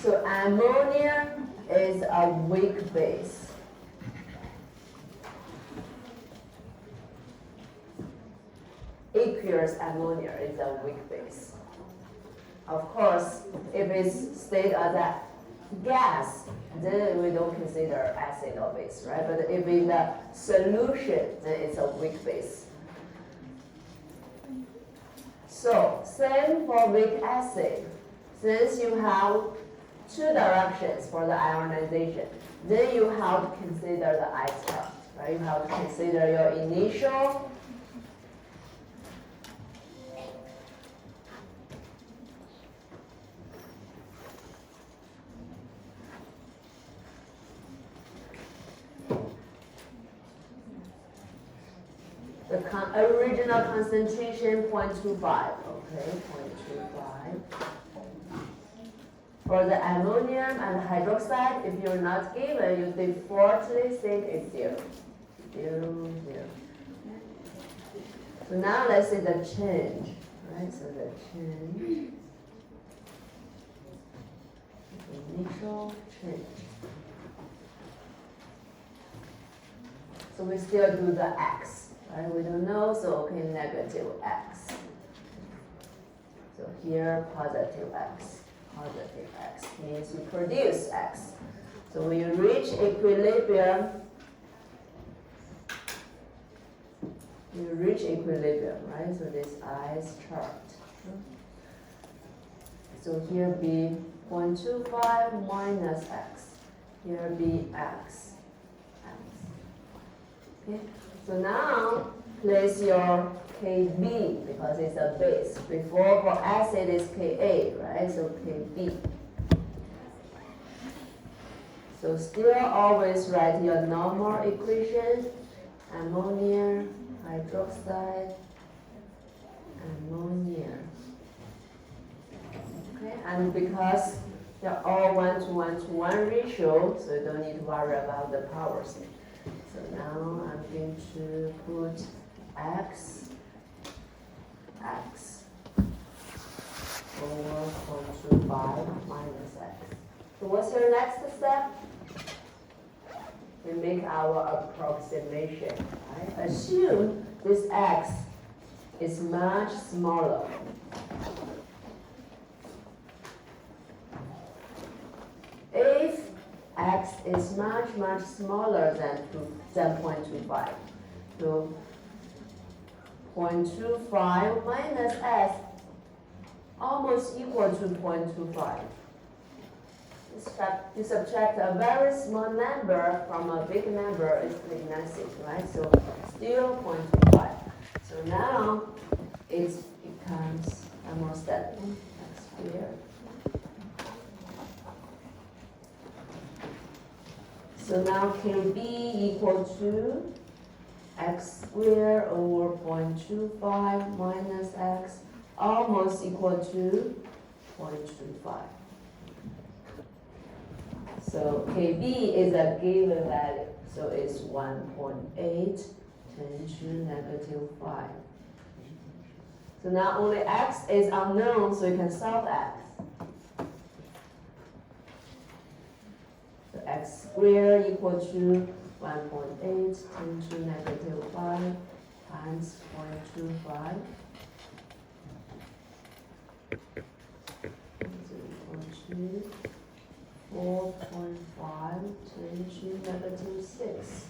So ammonia is a weak base. Aqueous ammonia is a weak base. Of course, if it's stayed as a gas, then we don't consider acid or base, right? But if in the solution, then it's a weak base. So, same for weak acid. Since you have two directions for the ionization, then you have to consider the I term, right? You have to consider your initial original concentration 0.25, okay, 0.25. For the ammonium and hydroxide, if you're not given, you defaultly think it's 0. 0, 0. So now let's see the change, right? So the change, initial change. So we still do the X. Right, we don't know, so okay, negative X. So here, positive X. Positive X means you produce X. So when you reach equilibrium, right? So this I's chart. So here be 0.25 minus X. Here be X. Okay. So now, place your Kb, because it's a base. Before, for acid, is Ka, right? So Kb. So still always write your normal equation. Ammonia, hydroxide, ammonia. Okay, and because they're all 1:1:1 ratio, so you don't need to worry about the powers. So now I'm going to put X over 0.25 minus X. So what's your next step? We make our approximation. Right? Assume this X is much smaller. If X is much, much smaller than 0.25. So 0.25 minus S almost equal to 0.25. You subtract a very small number from a big number, it's nothing, right? So still 0.25. So now it becomes almost that X squared. So now Kb equal to X squared over 0.25 minus X, almost equal to 0.25. So Kb is a given value, so it's 1.8 10 to negative 5. So now only X is unknown, so you can solve X. So X squared equal to 1.8 10 to negative 5 times 0.25. So equal to 4.5 10 to negative 6.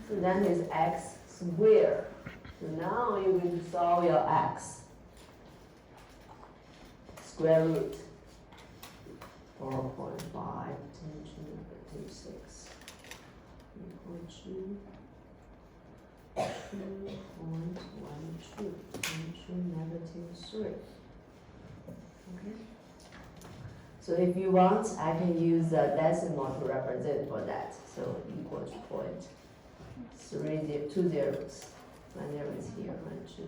So that is X squared. So now you're going to solve your X. Square root 4.5 10 to negative 6 equal to 2.12 10 to negative 3. Okay. So if you want, I can use a decimal to represent for that. So equal to 2 zeros. My zero is here. 1, 2,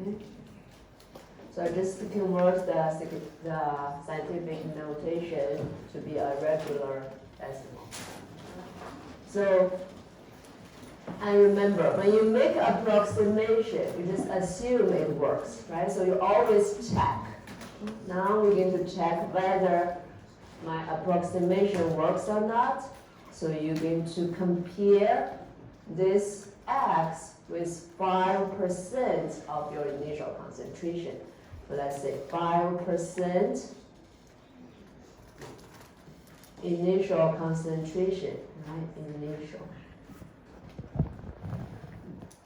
2. Okay. So just to convert the scientific notation to be a regular decimal. So And remember, when you make approximation, you just assume it works, right? So you always check. Now we're going to check whether my approximation works or not. So you're going to compare this X with 5% of your initial concentration. So let's say 5% initial concentration, right? Initial.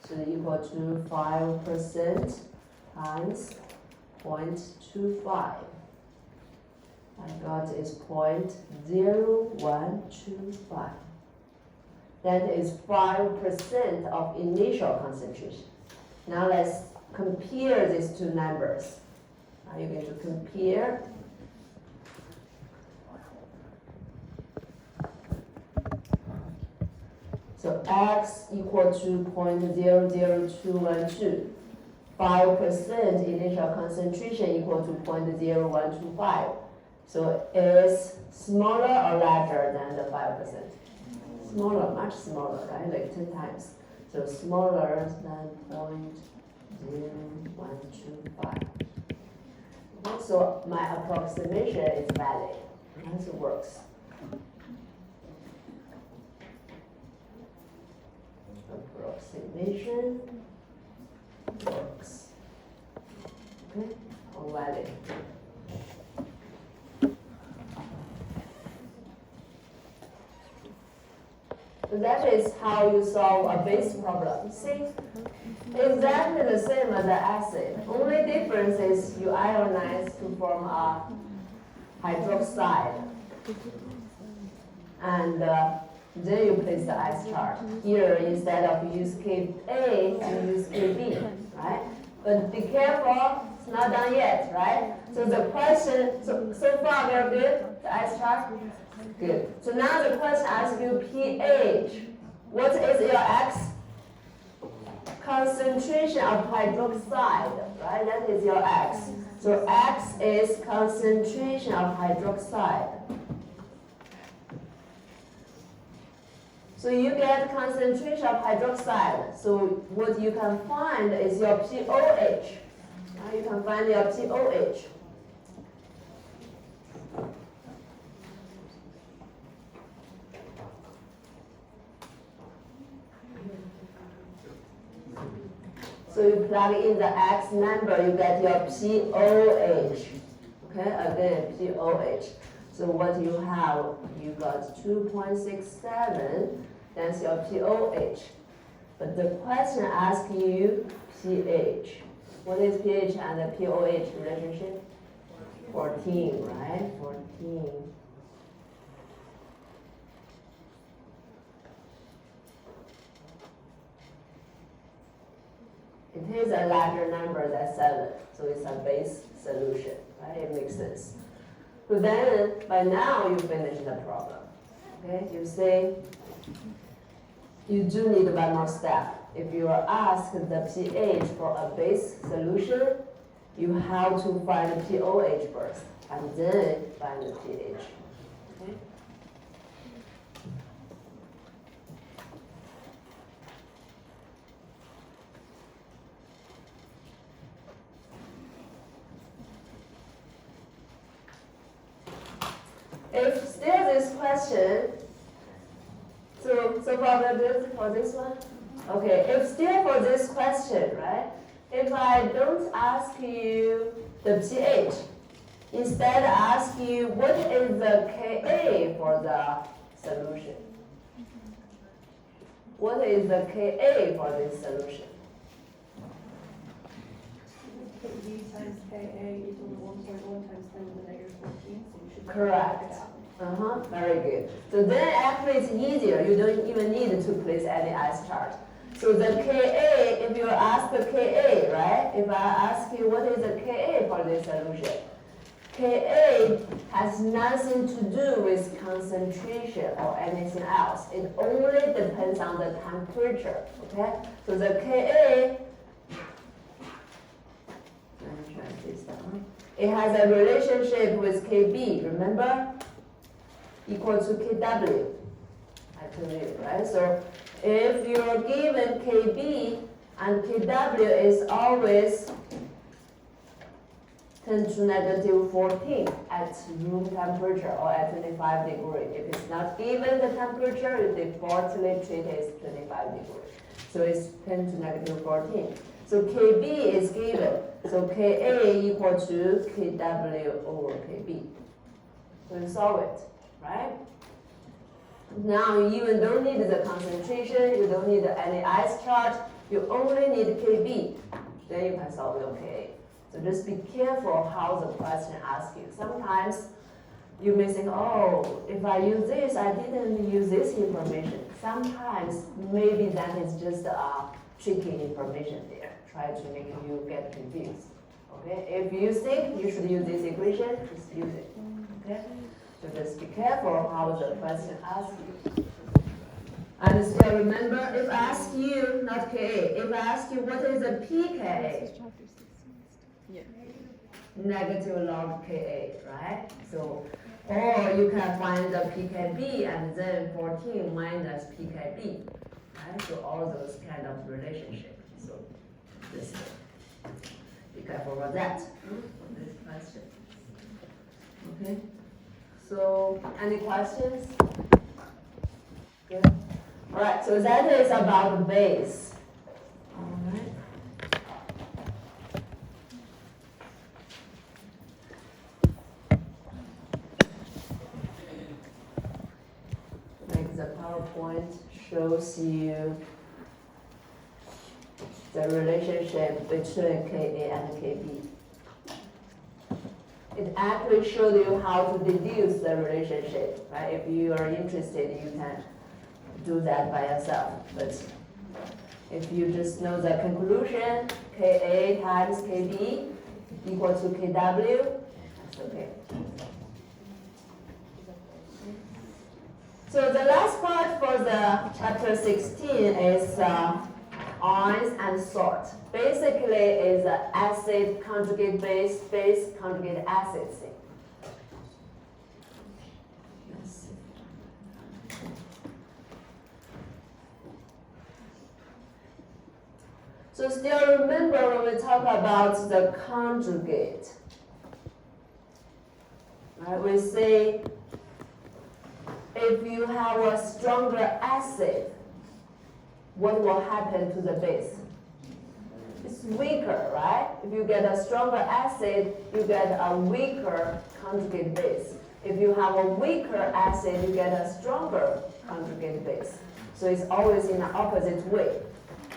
So equal to 5% times 0.25. I got is 0.0125. That is 5% of initial concentration. Now let's compare these two numbers. Now you're going to compare. So X equal to 0.00212. 5% initial concentration equal to 0.0125. So is smaller or larger than the 5%? Smaller, much smaller, right? Like 10 times. So smaller than 0.0125. Okay, so my approximation is valid. It works. Approximation works. Okay, all valid. So that is how you solve a base problem. See, exactly the same as the acid. Only difference is you ionize to form a hydroxide. And then you place the ice charge. Here, instead of use Ka, you use Kb, right? But be careful, it's not done yet, right? So the question, so far we're good, the ice charge? Good. So now the question asks you pH. What is your X? Concentration of hydroxide, right? That is your X. So X is concentration of hydroxide. So you get concentration of hydroxide. So what you can find is your pOH. You can find your pOH. So you plug in the X number, you get your pOH. Okay, again, pOH. So what you have, you got 2.67, that's your pOH. But the question asks you pH. What is pH and the pOH relationship? 14, right? 14. It is a larger number than 7, so it's a base solution, right? It makes sense. So then, by now, you finish the problem. Okay, you say you do need one more step. If you are asked the pH for a base solution, you have to find the pOH first, and then find the pH. Okay? If still this question, so far we're good for this one? Okay, if still for this question, right? If I don't ask you the pH, instead ask you what is the Ka for the solution? What is the Ka for this solution? V times Ka equals 1.1 times 10 to the negative 14, so you should Correct. Very good. So then actually it's easier. You don't even need to place any ice chart. So the Ka, if you ask the Ka, right? If I ask you what is the Ka for this solution, Ka has nothing to do with concentration or anything else. It only depends on the temperature, okay? So the Ka, let me try this down. It has a relationship with Kb, remember? Equal to Kw. I to you, right? So if you're given Kb and Kw is always 10 to negative 14 at room temperature or at 25 degrees. If it's not given the temperature, you defaultly treat it as 25 degrees. So it's 10 to negative 14. So Kb is given. So Ka equal to Kw over Kb. So you solve it, right? Now you even don't need the concentration, you don't need any ice chart, you only need Kb. Then you can solve your Ka. So just be careful how the question asks you. Sometimes you may think, oh, if I use this, I didn't use this information. Sometimes maybe that is just tricky information there. Try to make you get confused. Okay? If you think you should use this equation, just use it. Okay? So just be careful how the question asks you. And still remember, if I ask you, not Ka, if I ask you what is a pKa? Negative log Ka, right? So, or you can find the pKb and then 14 minus pKb, right? So all those kind of relationship. So this, be careful about that for this question. Okay. So any questions? Good. All right. So that is about the base. All right. The PowerPoint shows you the relationship between Ka and Kb. It actually shows you how to deduce the relationship, right? If you are interested, you can do that by yourself. But if you just know the conclusion, Ka times Kb equal to Kw, that's okay. So the last part for the chapter 16 is ions and salt. Basically, is acid conjugate base, base conjugate acid thing. So still remember when we talk about the conjugate, right? We say if you have a stronger acid, what will happen to the base? It's weaker, right? If you get a stronger acid, you get a weaker conjugate base. If you have a weaker acid, you get a stronger conjugate base. So it's always in the opposite way.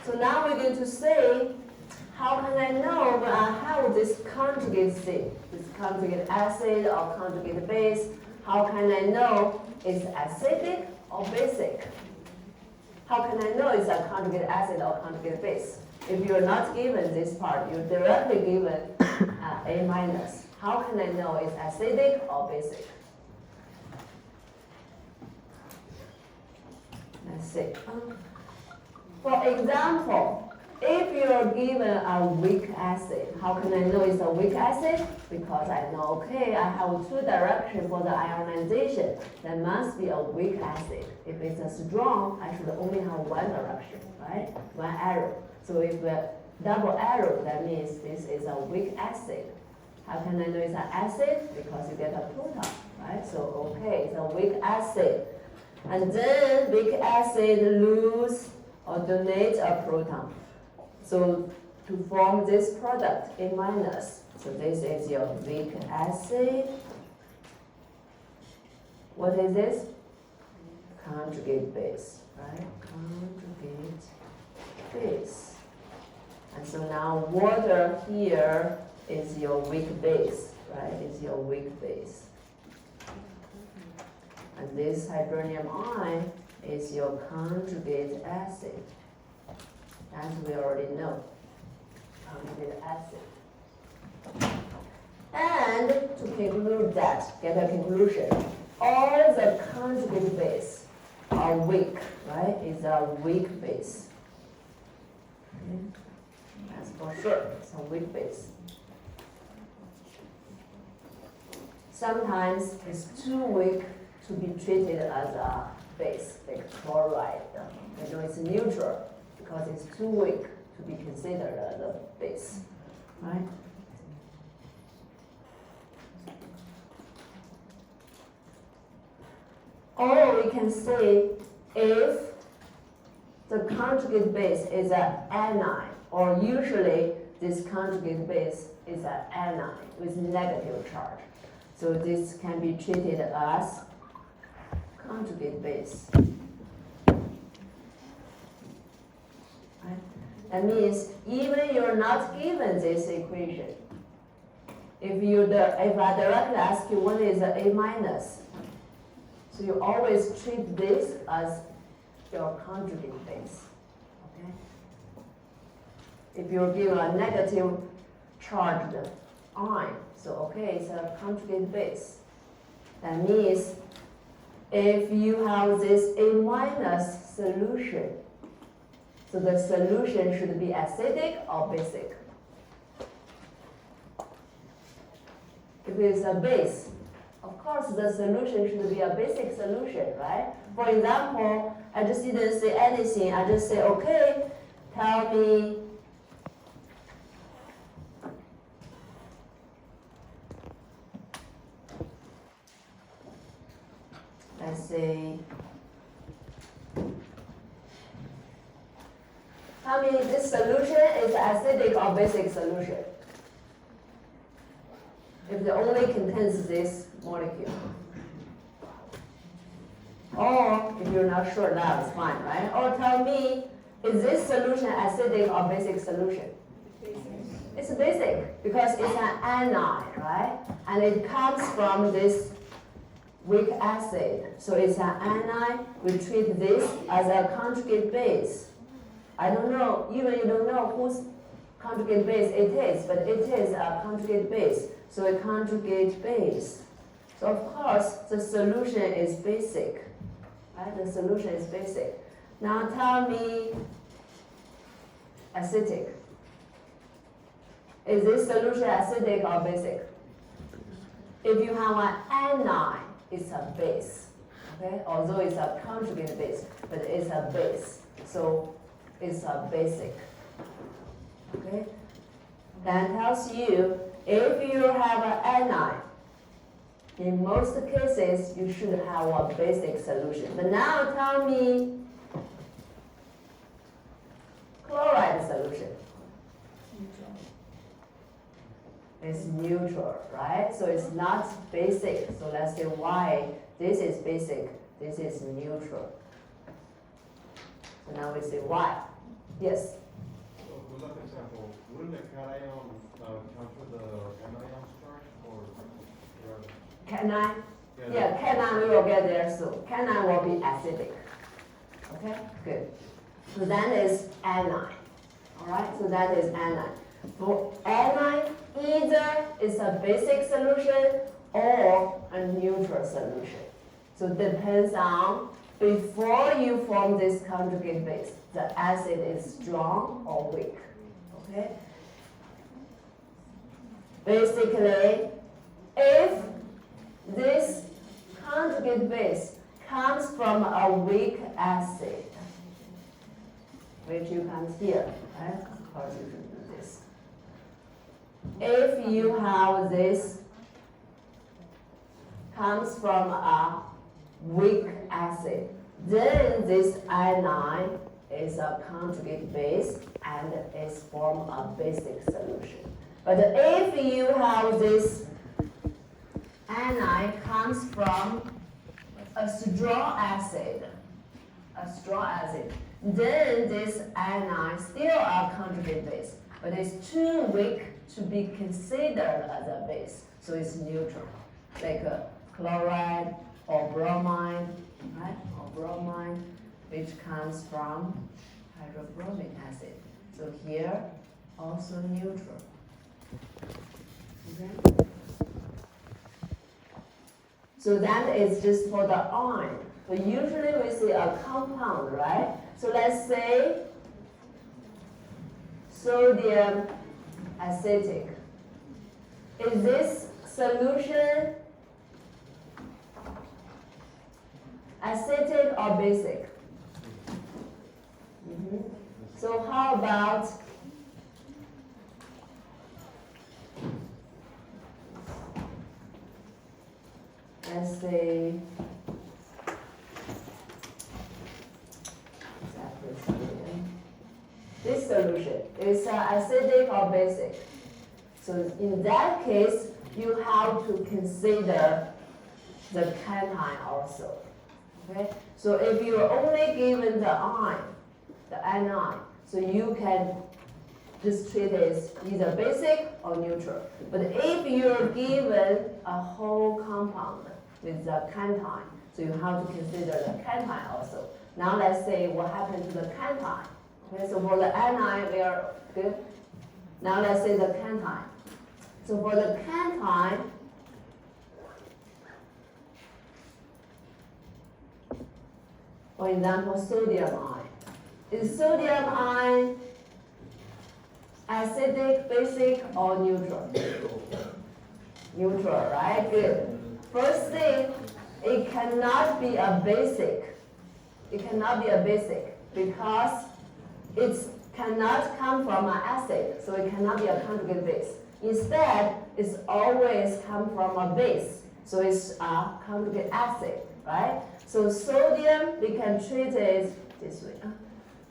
So now we're going to say, how can I know when I have this conjugate thing, this conjugate acid or conjugate base? How can I know it's acidic or basic? How can I know it's a conjugate acid or conjugate base? If you're not given this part, you're directly given A minus. How can I know it's acidic or basic? Let's see. For example, if you're given a weak acid, how can I know it's a weak acid? Because I know, okay, I have two directions for the ionization. That must be a weak acid. If it's a strong, I should only have one direction, right? One arrow. So if a double arrow, that means this is a weak acid. How can I know it's an acid? Because you get a proton, right? So, okay, it's a weak acid. And then weak acid lose or donate a proton. So to form this product, A minus. So this is your weak acid. What is this? Conjugate base, right? Conjugate base. And so now water here is your weak base, right? Is your weak base. And this hydronium ion is your conjugate acid. As we already know, conjugate acid. And to conclude that, get a conclusion. All the conjugate base are weak, right? It's a weak base. Okay? That's for sure. It's a weak base. Sometimes it's too weak to be treated as a base, like chloride. You know it's neutral because it's too weak to be considered as a base, right? Or we can say if the conjugate base is an anion, or usually this conjugate base is an anion with negative charge. So this can be treated as conjugate base. Right? That means even you're not given this equation, if I directly ask you what is A minus, so you always treat this as your conjugate base. Okay? If you're given a negative charged ion, so okay, it's a conjugate base. That means if you have this A minus solution, so the solution should be acidic or basic. If it's a base, of course the solution should be a basic solution, right? For example, I just didn't say anything, I just say, okay, tell me let's say, tell me this solution is acidic or basic solution. If it only contains this molecule. Or if you're not sure, that is fine, right? Or tell me, is this solution acidic or basic solution? Basic. It's basic because it's an anion, right? And it comes from this weak acid. So it's an anion. We treat this as a conjugate base. I don't know, even you don't know whose conjugate base it is, but it is a conjugate base. So a conjugate base. So of course, the solution is basic, right? The solution is basic. Now tell me acidic. Is this solution acidic or basic? If you have an anion, it's a base, okay? Although it's a conjugate base, but it's a base. So it's a basic, okay? That tells you if you have an anion, in most cases, you should have a basic solution. But now tell me chloride solution. It's neutral, right? So it's not basic. So let's say why this is basic, this is neutral. So now we say why. Yes? So with that example, wouldn't the cation counter the anion charge or? Cation? Yeah, cation we will get there soon. Cation will be acidic. Okay, good. So that is anion. Alright, so that is anion. For anion, either it's a basic solution or a neutral solution. So it depends on before you form this conjugate base, the acid is strong or weak. Okay? Basically, if this conjugate base comes from a weak acid, which you can't hear, right? Of course you should do this. If you have this comes from a weak acid, then this anion is a conjugate base and is form a basic solution. But if you have this anion comes from a strong acid, then this anion still a conjugate base, but it's too weak to be considered as a base, so it's neutral, like chloride or bromine, right? Or bromine, which comes from hydrobromic acid. So here, also neutral. Okay? So that is just for the ion. But usually we see a compound, right? So let's say sodium acetic. Is this solution acidic or basic? So how about let's say this solution is acidic or basic. So in that case, you have to consider the cation also. Okay? So if you're only given the ion, the anion, so you can just treat it as either basic or neutral. But if you're given a whole compound with the cation, so you have to consider the cation also. Now let's say what happened to the cation. Okay, so for the anion, we are good. Now let's say the cation. So for the cation, for example, sodium ion. Is sodium ion acidic, basic, or neutral? Neutral, right? Good. First thing, it cannot be a basic. It cannot be a basic because it cannot come from an acid, so it cannot be a conjugate base. Instead, it's always come from a base, so it's a conjugate acid, right? So sodium, we can treat it this way.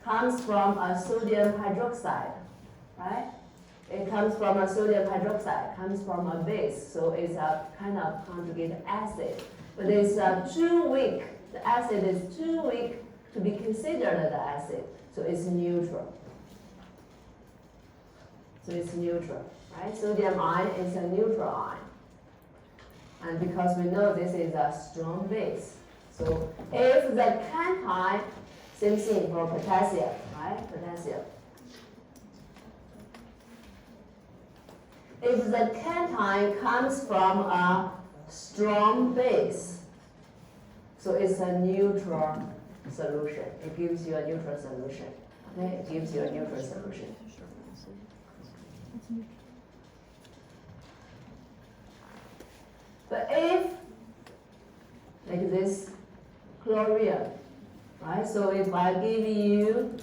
Comes from a sodium hydroxide, right? It comes from a sodium hydroxide, comes from a base, so it's a kind of conjugate acid. But it's too weak. The acid is too weak to be considered an acid, so it's neutral. So it's neutral, right? Sodium ion is a neutral ion. And because we know this is a strong base, so if the cation, same thing for potassium, right? Potassium. If the cation comes from a strong base, so it's a neutral solution. It gives you a neutral solution. Okay, it gives you a neutral solution. But if, like this, chlorine, right? So if I give you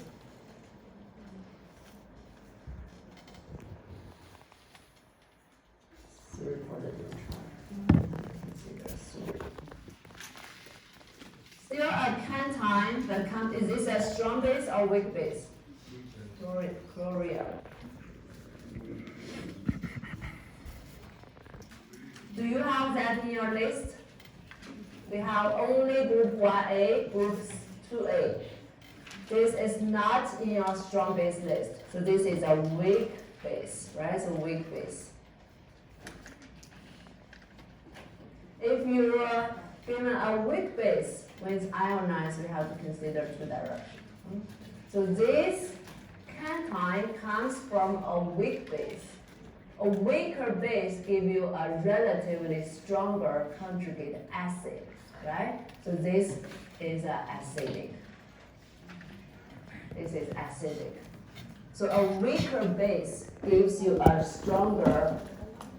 still a cation, but is this a strong base or weak base? Chlorine. Do you have that in your list? We have only group 1A, group 2A. This is not in your strong base list. So this is a weak base, right? So weak base. If you are given a weak base, when it's ionized, we have to consider two directions. So this cation comes from a weak base. A weaker base gives you a relatively stronger conjugate acid, right? So this is acidic. This is acidic. So a weaker base gives you a stronger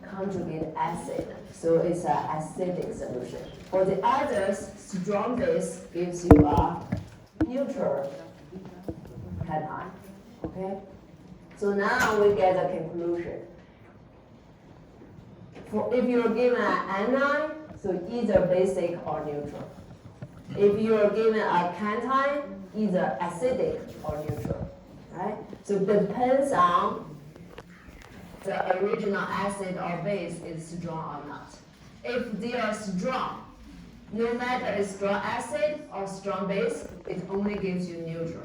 conjugate acid. So it's an acidic solution. For the others, strong base gives you a neutral cation. Okay? So now we get a conclusion. If you're given an anion, so either basic or neutral. If you're given a cation, either acidic or neutral, right? So it depends on the original acid or base is strong or not. If they are strong, no matter it's strong acid or strong base, it only gives you neutral,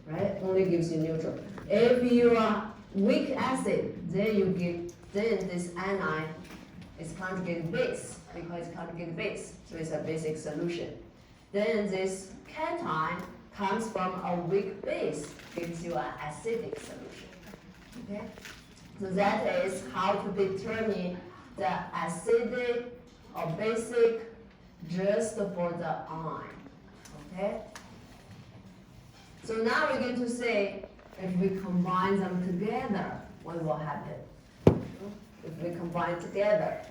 right? Only gives you neutral. If you are weak acid, then this anion is conjugate base, because it's conjugate base, so it's a basic solution. Then this cation comes from a weak base, gives you an acidic solution. Okay? So that is how to determine the acidic or basic just for the ion. Okay? So now we're going to say, if we combine them together, what will happen? If we combine together.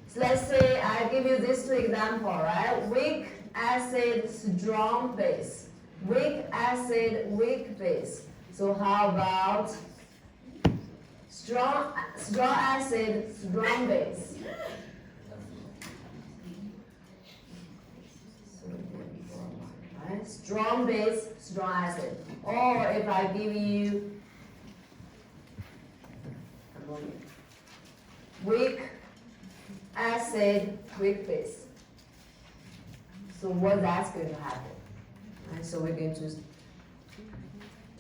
So let's say I give you these two examples, right? Weak acid, strong base. Weak acid, weak base. So how about strong acid, strong base? Right? Strong base, strong acid. Or if I give you ammonia, weak acid, weak base. So what that's going to happen? Right? So we're going to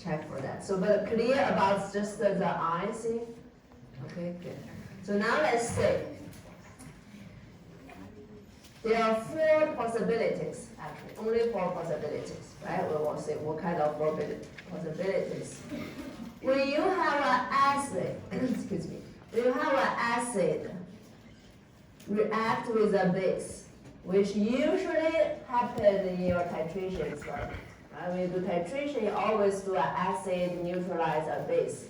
check for that. So but clear about just the ion thing? Okay, good. So now let's say there are 4 possibilities, actually, only 4 possibilities, right? We will say what kind of 4 possibilities. When you have an acid, excuse me, when you have an acid react with a base, which usually happens in your titration experiment. Right? When you do titration, you always do an acid neutralize a base.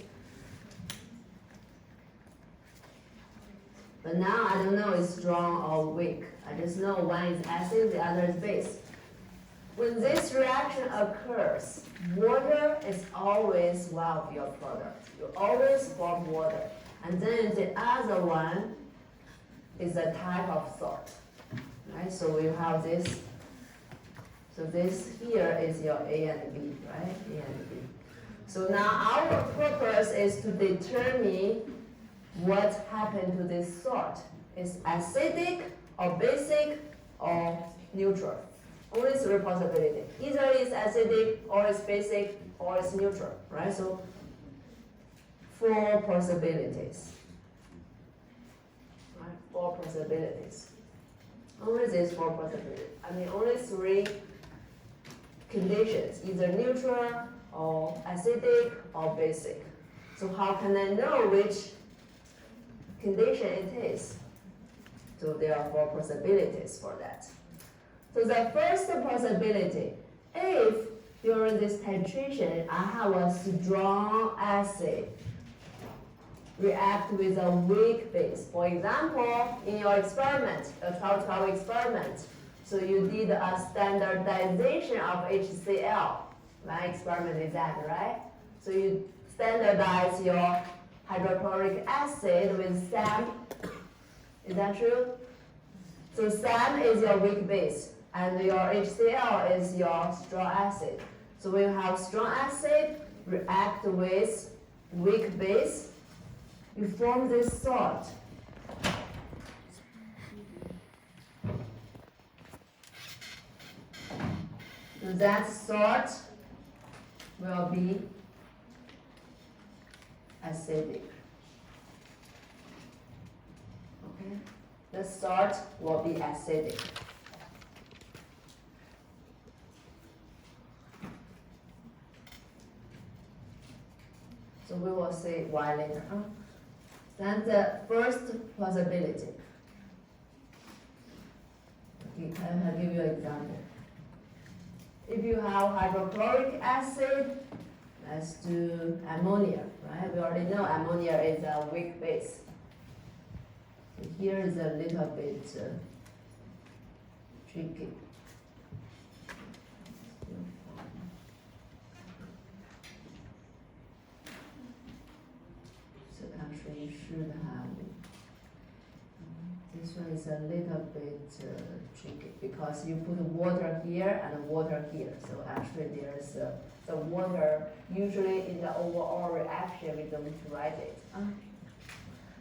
But now I don't know it's strong or weak. I just know one is acid, the other is base. When this reaction occurs, water is always one of your products. You always form water. And then the other one is a type of salt. Right? So we have this. So this here is your A and B, right? A and B. So now our purpose is to determine what happened to this salt. Is acidic or basic or neutral? Only 3 possibilities. Either it's acidic or it's basic or it's neutral, right? So 4 possibilities. Right? 4 possibilities. Only these 4 possibilities. I mean, only 3 conditions, either neutral or acidic or basic. So how can I know which condition it is? So there are 4 possibilities for that. So the first possibility, if during this titration I have a strong acid react with a weak base. For example, in your experiment, a 12-12 experiment, so you did a standardization of HCl. My experiment is that, right? So you standardize your hydrochloric acid with SAM. Is that true? So SAM is your weak base, and your HCl is your strong acid. So when you have strong acid react with weak base, you form this salt. So that salt will be acidic. Okay? The salt will be acidic. So we will say why later. That's the first possibility. Okay, I'll give you an example. If you have hydrochloric acid, let's do ammonia, right? We already know ammonia is a weak base. So here is a little bit tricky. So actually you should have it. This one is a little bit tricky because you put water here and water here. So actually there's the water usually in the overall reaction we don't write it.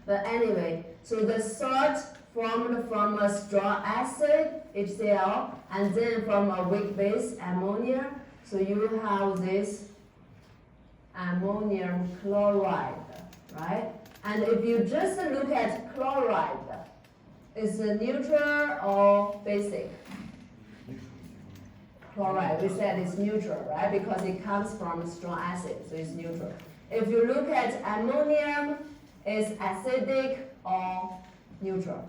But anyway, so the salt formed from a strong acid, HCl, and then from a weak base, ammonia. So you have this ammonium chloride, right? And if you just look at chloride, is it neutral or basic? Chloride, we said it's neutral, right? Because it comes from strong acid, so it's neutral. If you look at ammonium, is acidic or neutral?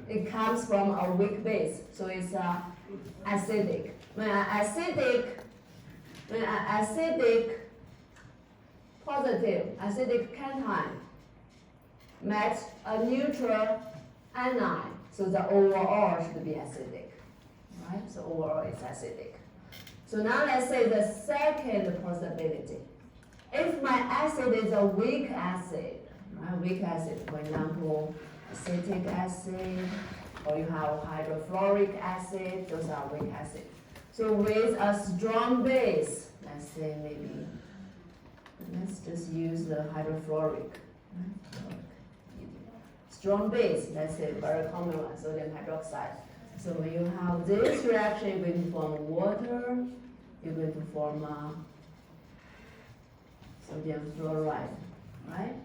It comes from a weak base, so it's acidic. When an acidic positive, acidic cation met a neutral anion, so the overall should be acidic. right? So overall it's acidic. So now let's say the second possibility. If my acid is a weak acid, right? Weak acid, for example, acetic acid, or you have hydrofluoric acid, those are weak acid. So with a strong base, let's say maybe, let's just use the hydrofluoric. Right? Strong base, let's say very common one, sodium hydroxide. So when you have this reaction, you're going to form water, you're going to form sodium fluoride, right?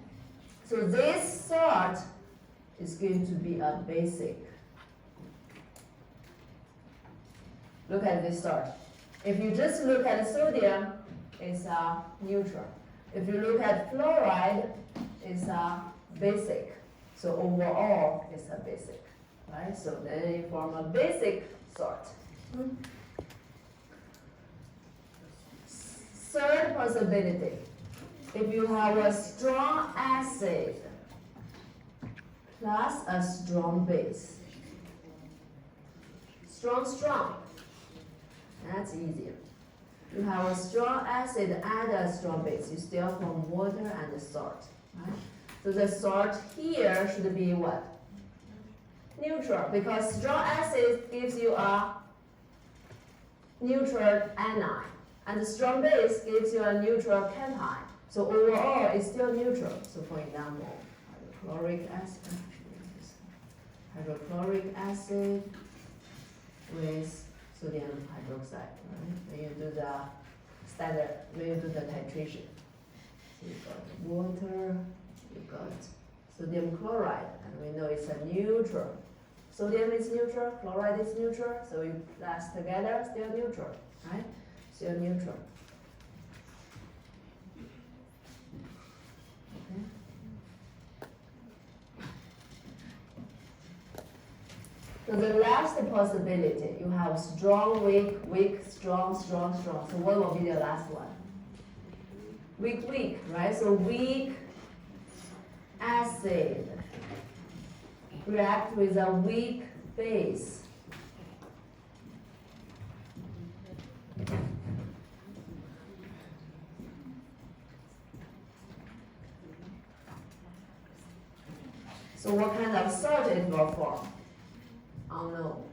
So this salt is going to be a basic. Look at this salt. If you just look at sodium, it's a neutral. If you look at fluoride, it's a basic. So overall, it's a basic, right? So then you form a basic salt. Third possibility, if you have a strong acid plus a strong base. Strong, that's easier. You have a strong acid and a strong base. You still form water and the salt, right? So the salt here should be what? Neutral, because strong acid gives you a neutral anion, and the strong base gives you a neutral cation. So overall, it's still neutral. So for example, hydrochloric acid with sodium hydroxide, right? When you do the standard, when you do the titration. So you got water, you got sodium chloride, and we know it's a neutral. Sodium is neutral, chloride is neutral, so you plus together, still neutral, right? Still neutral. Okay. So the last possibility, you have strong, weak, weak, strong, strong, strong. So what will be the last one? Weak, weak, right? So weak acid react with a weak base. So what kind of salt it will form? Unknown.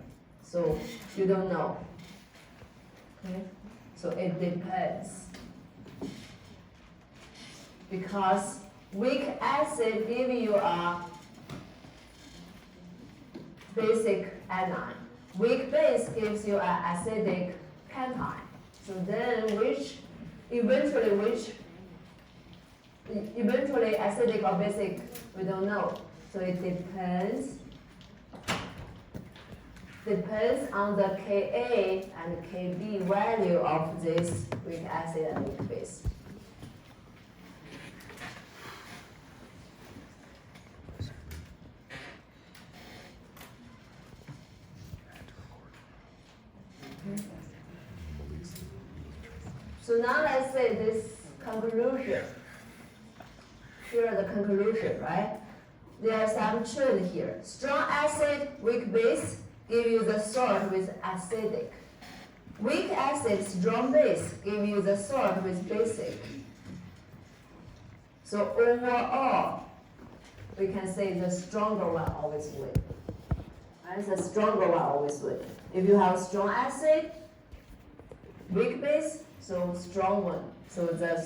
So you don't know. Okay? So it depends. Because weak acid give you a basic anion. Weak base gives you an acidic cation. So then eventually acidic or basic, we don't know. So it depends on the Ka and Kb value of this weak acid and weak base. So now let's say this conclusion. Here are the conclusion, right? There are some trend here. Strong acid, weak base, give you the salt with acidic. Weak acid, strong base, give you the salt with basic. So overall, we can say the stronger one always win. Right? The stronger one always win. If you have strong acid, weak base, so strong one. So the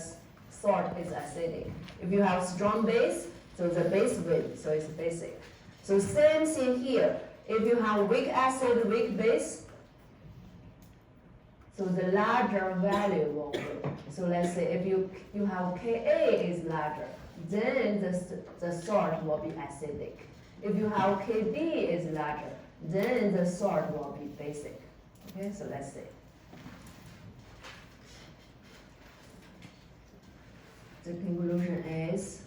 salt is acidic. If you have strong base, so the base win, so it's basic. So same thing here. If you have weak acid, weak base, so the larger value will win. So let's say if you have Ka is larger, then the salt will be acidic. If you have Kb is larger, then the salt will be basic. Okay, so let's see. The conclusion is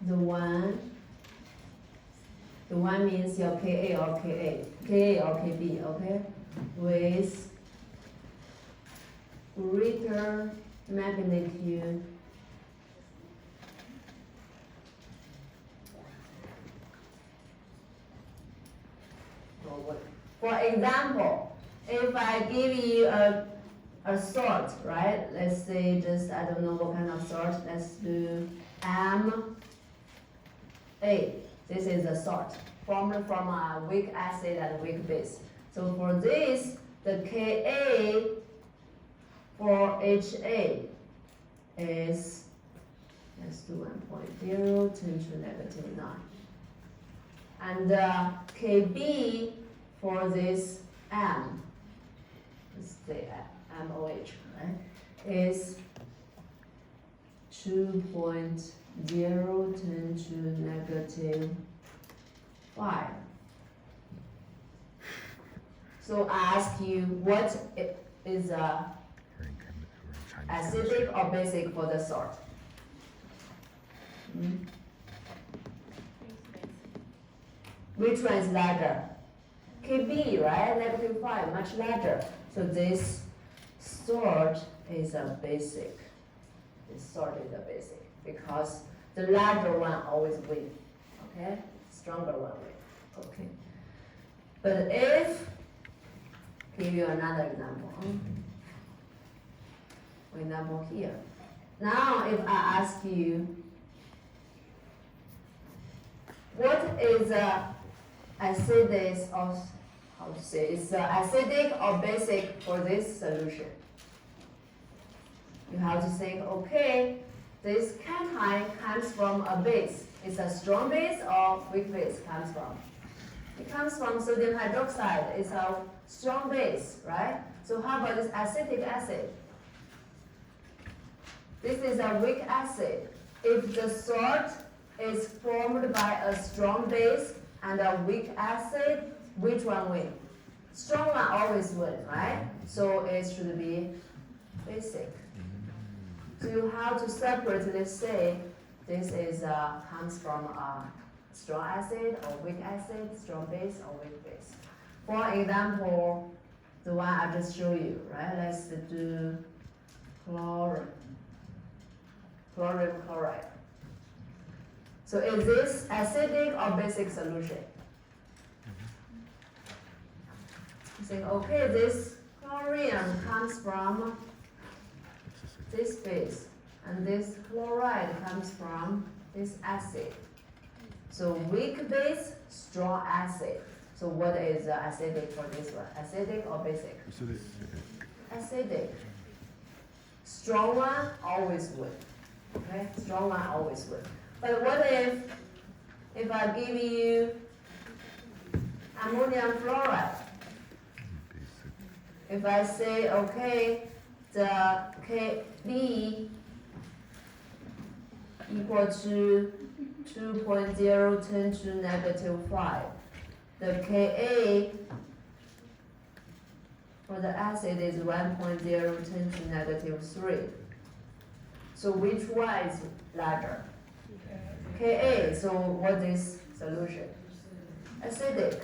the one means your Ka or Kb, okay, with greater magnitude way. For example, if I give you a salt, right? Let's say just, I don't know what kind of salt. Let's do Ma. This is a salt formed from a weak acid and weak base. So for this, the Ka for Ha is, let's do 1.0 10 to negative 9. And Kb for this M, let's say MOH, right, is 2.0 10 to negative 5. So I ask you, what is acidic or basic for the salt? Which one is larger? Kb, right? Negative 5, much larger. So this salt is a basic. This salt is a basic because the larger one always wins. Okay? Stronger one wins. Okay. But if, give you another example. For example here. Now if I ask you, what is acidic or how to say, is acidic or basic for this solution? You have to think, okay, this cation comes from a base. It's a strong base or weak base comes from? It comes from sodium hydroxide. It's a strong base, right? So how about this acetic acid? This is a weak acid. If the salt is formed by a strong base and a weak acid, which one wins? Strong one always wins, right? So it should be basic. So you have to separately say this is comes from a strong acid or weak acid, strong base or weak base. For example, the one I just showed you, right? Let's do chlorine chloride. So is this acidic or basic solution? You think, okay, this chlorine comes from this base, and this chloride comes from this acid. So weak base, strong acid. So what is acidic for this one? Acidic or basic? Acidic. Strong one always win. Okay, strong one always win. But what if I give you ammonium fluoride? If I say, okay, the Kb equal to 2.0 10 to negative 5. The Ka for the acid is 1.0 10 to negative 3. So which one is larger? Ka. So what is solution? Acidic,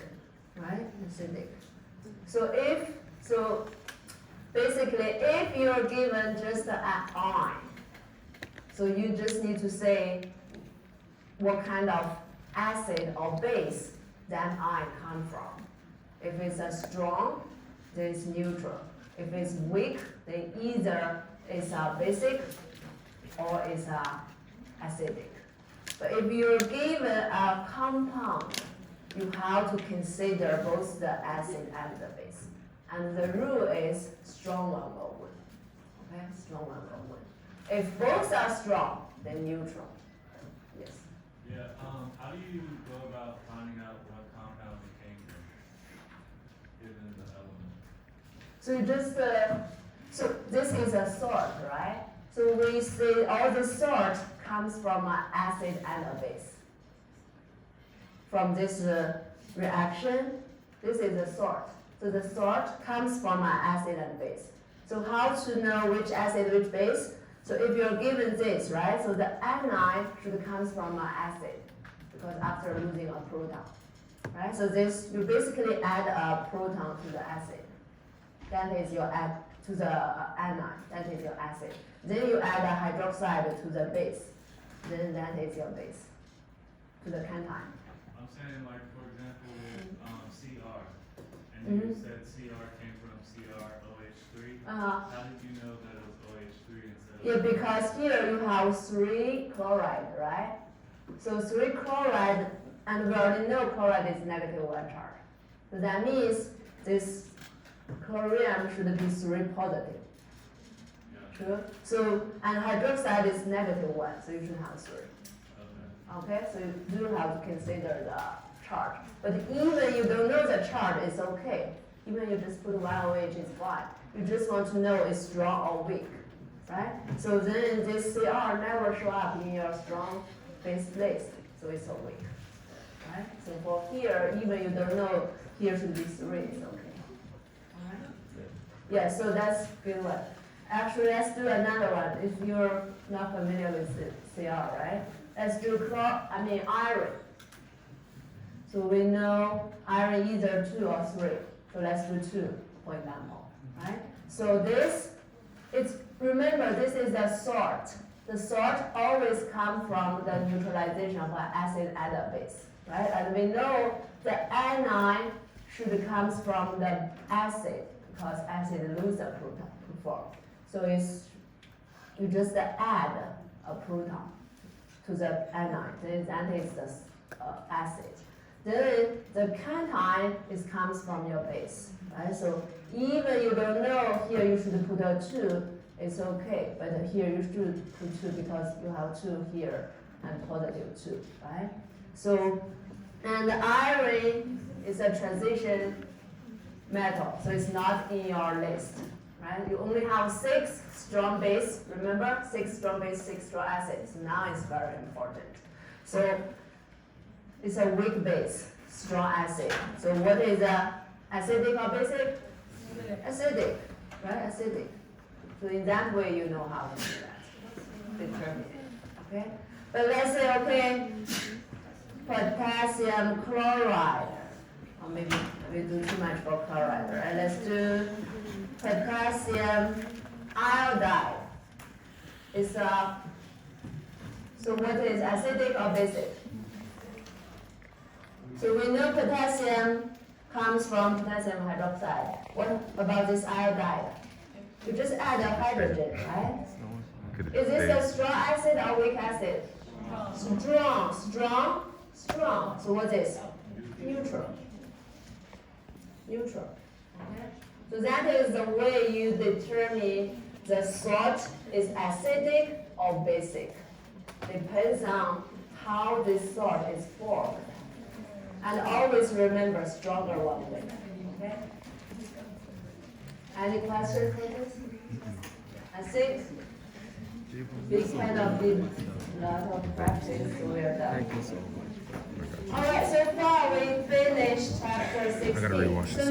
right? Acidic. So basically, if you're given just an ion, so you just need to say what kind of acid or base that ion come from. If it's a strong, then it's neutral. If it's weak, then either it's a basic or it's a acidic. But if you're given a compound, you have to consider both the acid and the base. And the rule is strong one will win. Okay, strong one will win. If both are strong, then neutral. Yes. Yeah. How do you go about finding out what compound it came from, given the element? So you just so this is a salt, right? So we say all the salt comes from an acid and a base. From this reaction, this is a salt. So the salt comes from an acid and base. So how to know which acid, which base? So if you're given this, right? So the anion should come from an acid, because after losing a proton, right? So this, you basically add a proton to the acid. That is your add to the anion. That is your acid. Then you add a hydroxide to the base. Then that is your base to the cation. I'm saying, like, for example, with Cr, you Mhm. said CR came from CrOH3. Uh-huh. How did you know that it was OH3 instead of? Yeah, because here you have 3 chloride, right? So 3 chloride, and we already know chloride is negative 1 charge. So that means this chlorine should be 3 positive. Yeah. True? So, and hydroxide is negative 1, so you should have 3. Okay. Okay, so you do have to consider the charge. But even you don't know the charge, it's okay. Even you just put YOH is fine. You just want to know it's strong or weak, right? So then this CR never show up in your strong base list, so it's so weak, right? So for here, even you don't know, here should be 3, it's okay. Alright? Yeah, so that's good one. Actually, let's do another one, if you're not familiar with the CR, right? Let's do iron. So we know iron either 2 or 3. So let's do 2, for example, right? So this, remember this is the salt. The salt always comes from the neutralization of an acid at a base, right? And we know the anion should comes from the acid, because acid lose a proton form. So you just add a proton to the anion, then that is the acid. Then the cation comes from your base, right? So even you don't know here you should put a 2, it's okay, but here you should put 2 because you have 2 here and positive 2, right? So, and the iron is a transition metal, so it's not in your list, right? You only have 6 strong base, remember? 6 strong base, 6 strong acids. Now it's very important. So it's a weak base, strong acid. So what is acidic or basic? Acidic, right? Acidic. So in that way, you know how to do that. Determine it, okay? But let's say, okay, potassium chloride. Or maybe we do too much for chloride, right? Let's do potassium iodide. It's so what is acidic or basic? So we know potassium comes from potassium hydroxide. What about this iodide? You just add a hydrogen, right? Is this a strong acid or weak acid? Strong. So what's this? Neutral. Okay? So that is the way you determine the salt is acidic or basic. Depends on how this salt is formed. And always remember stronger one way. Okay? Any questions for this? I think we kind of did a lot of practice, so we're done. All right, so far we finished chapter 16. I gotta rewatch this.